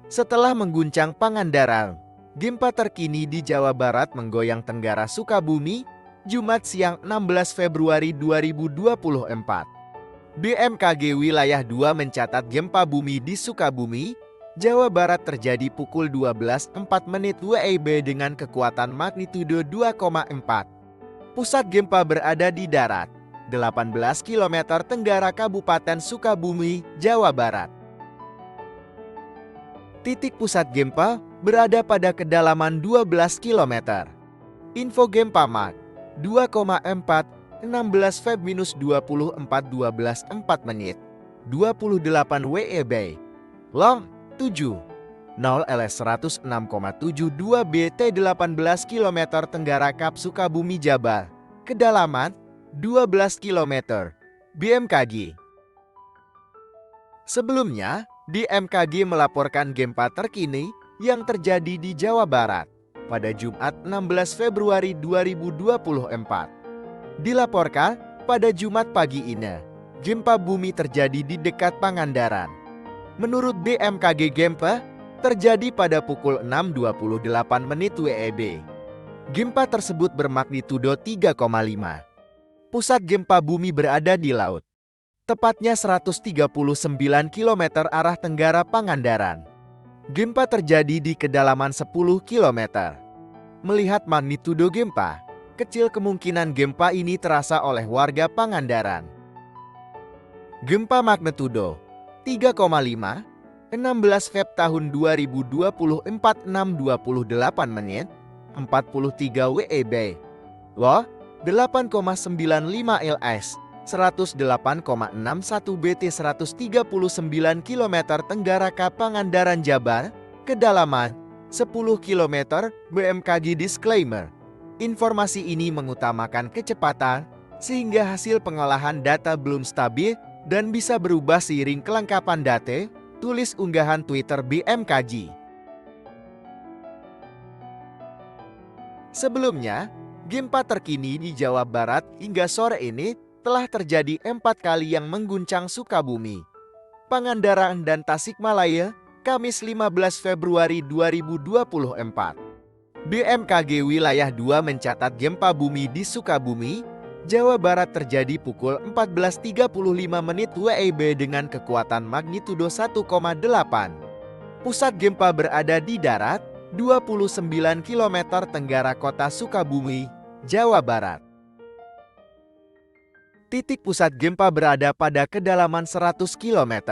Setelah mengguncang Pangandaran, gempa terkini di Jawa Barat menggoyang Tenggara Sukabumi, Jumat siang 16 Februari 2024. BMKG Wilayah 2 mencatat gempa bumi di Sukabumi, Jawa Barat terjadi pukul 12.04 WIB dengan kekuatan magnitudo 2,4. Pusat gempa berada di darat, 18 km tenggara Kabupaten Sukabumi, Jawa Barat. Titik pusat gempa berada pada kedalaman 12 km. Info gempa Mak 2,4 16 Feb-24 12.04 28 WIB. Long 7 0 LS 106,72 BT 18 km tenggara Kap Sukabumi, Jabar. Kedalaman 12 km. BMKG. Sebelumnya, BMKG melaporkan gempa terkini yang terjadi di Jawa Barat pada Jumat 16 Februari 2024. Dilaporkan pada Jumat pagi ini, gempa bumi terjadi di dekat Pangandaran. Menurut BMKG, gempa terjadi pada pukul 6.28 WIB. Gempa tersebut bermagnitudo 3,5. Pusat gempa bumi berada di laut, tepatnya 139 km arah tenggara Pangandaran. Gempa terjadi di kedalaman 10 km. Melihat magnitudo gempa, kecil kemungkinan gempa ini terasa oleh warga Pangandaran. Gempa magnitudo 3,5, 16 Feb tahun 2024 6.28 43 WIB. Loh 8,95 LS 108,61 BT 139 km tenggara Pangandaran, Jabar. Kedalaman 10 km. BMKG disclaimer. Informasi ini mengutamakan kecepatan sehingga hasil pengolahan data belum stabil dan bisa berubah seiring kelengkapan data. Tulis unggahan Twitter BMKG. Sebelumnya, gempa terkini di Jawa Barat hingga sore ini telah terjadi 4 kali yang mengguncang Sukabumi, Pangandaran dan Tasikmalaya, Kamis 15 Februari 2024. BMKG Wilayah 2 mencatat gempa bumi di Sukabumi, Jawa Barat terjadi pukul 14.35 WIB dengan kekuatan magnitudo 1,8. Pusat gempa berada di darat, 29 km tenggara kota Sukabumi, Jawa Barat. Titik pusat gempa berada pada kedalaman 100 km.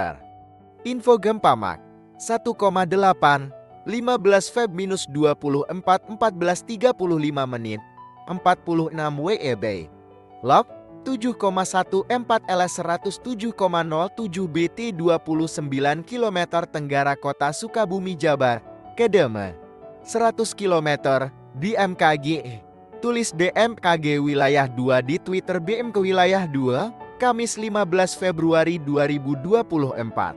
Info gempa Mak 1,8 15 Feb-24 14.35 46 WIB. Log 7,14 LS 107,07 BT 29 km tenggara kota Sukabumi, Jabar. Kedema 100 km. BMKG. Tulis BMKG Wilayah 2 di Twitter BMK Wilayah 2, Kamis 15 Februari 2024.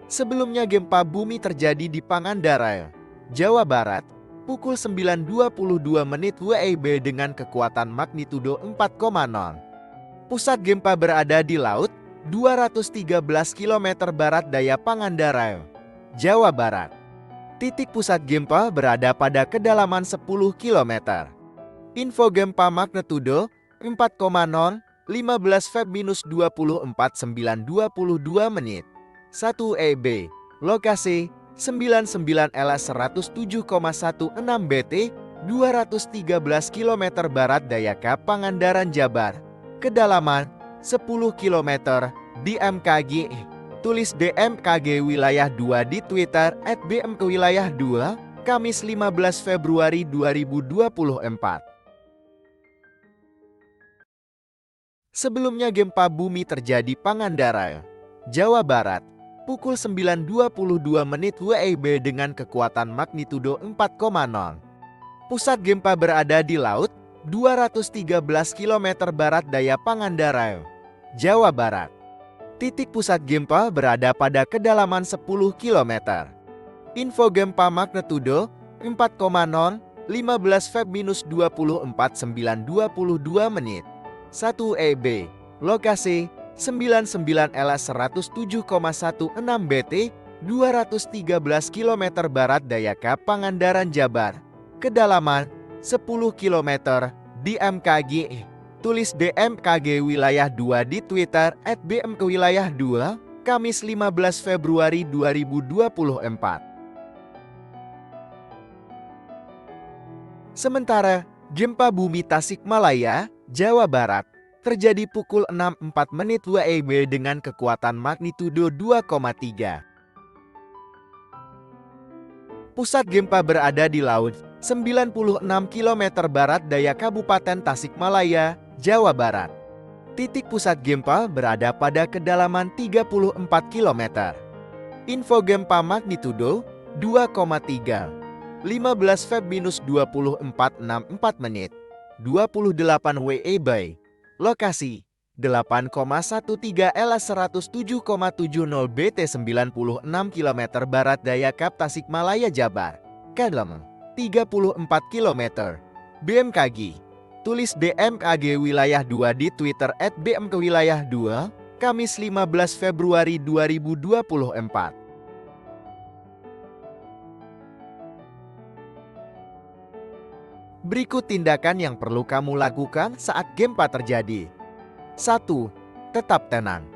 Sebelumnya gempa bumi terjadi di Pangandaran, Jawa Barat, pukul 9.22 WIB dengan kekuatan magnitudo 4,0. Pusat gempa berada di laut, 213 km barat daya Pangandaran, Jawa Barat. Titik pusat gempa berada pada kedalaman 10 km. Info gempa magnitudo 4,0 15 Feb-24 9.22 1 EB. Lokasi 99 LS 107,16 BT 213 km barat daya Pangandaran, Jabar. Kedalaman 10 km. BMKG. Tulis BMKG Wilayah 2 di Twitter @BMKWilayah2, Kamis 15 Februari 2024. Sebelumnya gempa bumi terjadi Pangandaran, Jawa Barat, pukul 9.22 WIB dengan kekuatan magnitudo 4,0. Pusat gempa berada di laut, 213 km barat daya Pangandaran, Jawa Barat. Titik pusat gempa berada pada kedalaman 10 km. Info gempa magnitudo 4,0 15 Feb-24 9.22 1 EB. Lokasi 99LS 107,16 BT, 213 km barat daya Kap Pangandaran, Jabar. Kedalaman 10 km di MKG. Tulis BMKG Wilayah 2 di Twitter @bmkwilayah2, Kamis 15 Februari 2024. Sementara, gempa bumi Tasikmalaya, Jawa Barat, terjadi pukul 6.04 WIB dengan kekuatan magnitudo 2,3. Pusat gempa berada di laut 96 km barat daya Kabupaten Tasikmalaya, Jawa Barat. Titik pusat gempa berada pada kedalaman 34 km. Info gempa magnitudo 2,3. 15 Feb-24.64 28 WIB. Lokasi 8,13 LS 107,70 BT 96 km barat daya Kap Tasikmalaya, Jabar. Kedalaman 34 km. BMKG. Tulis BMKG Wilayah 2 di Twitter @bmkwilayah2, Kamis 15 Februari 2024. Berikut tindakan yang perlu kamu lakukan saat gempa terjadi. 1. Tetap tenang.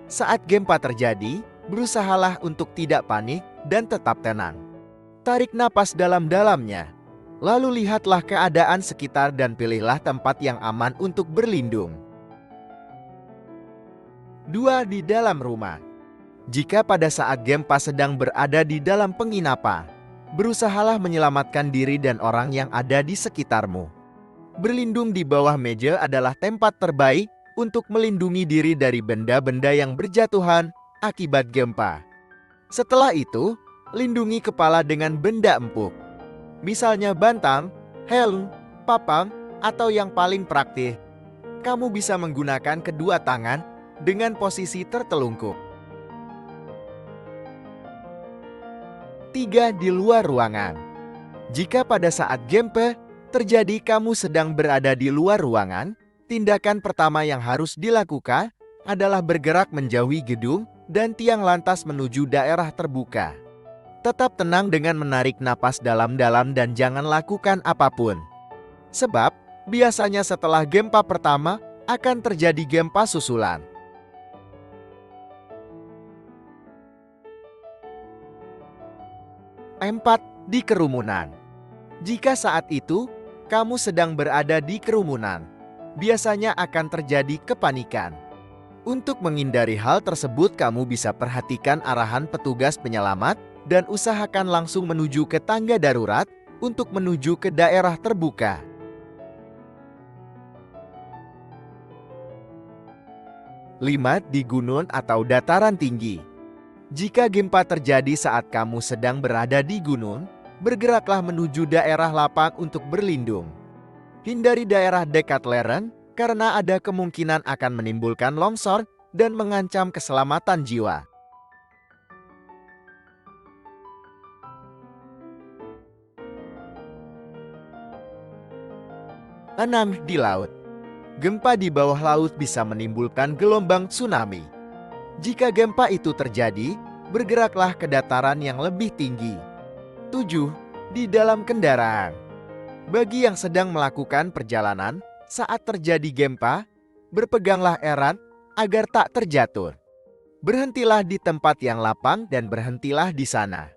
Saat gempa terjadi, berusahalah untuk tidak panik dan tetap tenang. Tarik napas dalam-dalamnya. Lalu lihatlah keadaan sekitar dan pilihlah tempat yang aman untuk berlindung. 2. Di dalam rumah. Jika pada saat gempa sedang berada di dalam penginapan, berusahalah menyelamatkan diri dan orang yang ada di sekitarmu. Berlindung di bawah meja adalah tempat terbaik untuk melindungi diri dari benda-benda yang berjatuhan akibat gempa. Setelah itu, lindungi kepala dengan benda empuk. Misalnya bantal, helm, papan, atau yang paling praktis, kamu bisa menggunakan kedua tangan dengan posisi tertelungkup. 3. Di luar ruangan. Jika pada saat gempa terjadi kamu sedang berada di luar ruangan, tindakan pertama yang harus dilakukan adalah bergerak menjauhi gedung dan tiang lantas menuju daerah terbuka. Tetap tenang dengan menarik napas dalam-dalam dan jangan lakukan apapun. Sebab, biasanya setelah gempa pertama akan terjadi gempa susulan. 4. Di kerumunan. Jika saat itu kamu sedang berada di kerumunan, biasanya akan terjadi kepanikan. Untuk menghindari hal tersebut, kamu bisa perhatikan arahan petugas penyelamat dan usahakan langsung menuju ke tangga darurat untuk menuju ke daerah terbuka. 5. Di gunung atau dataran tinggi. Jika gempa terjadi saat kamu sedang berada di gunung, bergeraklah menuju daerah lapang untuk berlindung. Hindari daerah dekat lereng karena ada kemungkinan akan menimbulkan longsor dan mengancam keselamatan jiwa. 6. Di laut. Gempa di bawah laut bisa menimbulkan gelombang tsunami. Jika gempa itu terjadi, bergeraklah ke dataran yang lebih tinggi. 7. Di dalam kendaraan. Bagi yang sedang melakukan perjalanan saat terjadi gempa, berpeganglah erat agar tak terjatuh. Berhentilah di tempat yang lapang dan berhentilah di sana.